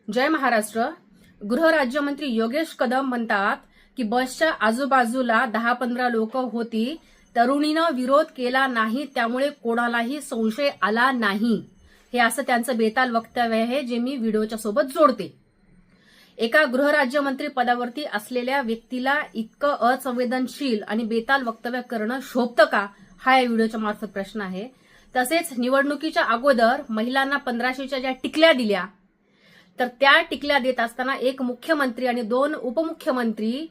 जय महाराष्ट्र। गृहराज्यमंत्री योगेश कदम म्हणतात की बसच्या आजूबाजूला 10-15 लोक होती, तरुणीनं विरोध केला नाही, त्यामुळे कोणालाही संशय आला नाही। हे असं त्यांचं बेताल वक्तव्य आहे, जे मी व्हिडिओच्या सोबत जोडते। एका गृहराज्यमंत्री पदावरती असलेल्या व्यक्तीला इतकं असंवेदनशील आणि बेताल वक्तव्य करणं शोभतं का, हा या व्हिडिओच्या मार्फत प्रश्न आहे। तसेच निवडणुकीच्या अगोदर महिलांना 1500च्या ज्या टिकल्या दिल्या, तर त्या टिकल्या देत असताना एक मुख्यमंत्री आणि 2 उपमुख्यमंत्री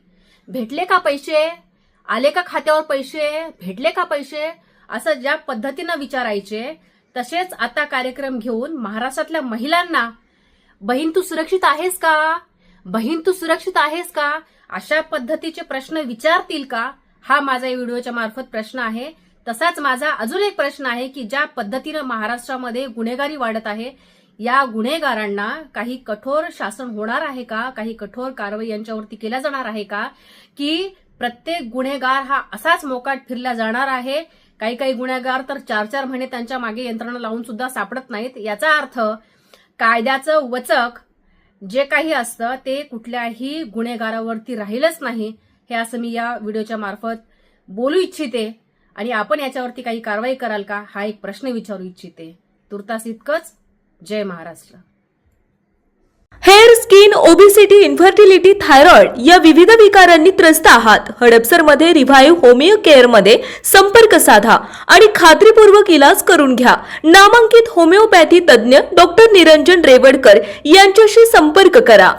भेटले का पैसे, आले का खात्यावर पैसे, भेटले का पैसे, असं ज्या पद्धतीनं विचारायचे, तसेच आता कार्यक्रम घेऊन महाराष्ट्रातल्या महिलांना बहीण तू सुरक्षित आहेस का, बहीण तू सुरक्षित आहेस का, अशा पद्धतीचे प्रश्न विचारतील का, हा माझा या व्हिडिओच्या मार्फत प्रश्न आहे। तसाच माझा अजून एक प्रश्न आहे की ज्या पद्धतीनं महाराष्ट्रामध्ये गुन्हेगारी वाढत आहे, या गुन्हेगारांना काही कठोर शासन होणार आहे का, काही कठोर कारवाई यांच्यावरती केल्या जाणार आहे का, की प्रत्येक गुन्हेगार हा असाच मोकाट फिरला जाणार आहे। काही गुन्हेगार तर 4-4 महिने त्यांच्या मागे यंत्रणा लावून सुद्धा सापडत नाहीत। याचा अर्थ कायद्याचं वचक जे काही असतं ते कुठल्याही गुन्हेगारावरती राहिलंच नाही, हे असं मी या व्हिडिओच्या मार्फत बोलू इच्छिते। आणि आपण याच्यावरती काही कारवाई कराल का, हा एक प्रश्न विचारू इच्छिते। तुर्तास इतकंच। जय Maharashtra. Hair, skin, obesity, infertility, thyroid या विविध विकारांनी त्रस्त आहात? हडपसरमध्ये रिव्हाइव्ह होमिओ केअरमध्ये संपर्क साधा आणि खात्रीपूर्वक इलाज करून घ्या। नामांकित होमिओपॅथी तज्ञ डॉक्टर निरंजन रेवडकर यांच्याशी संपर्क करा।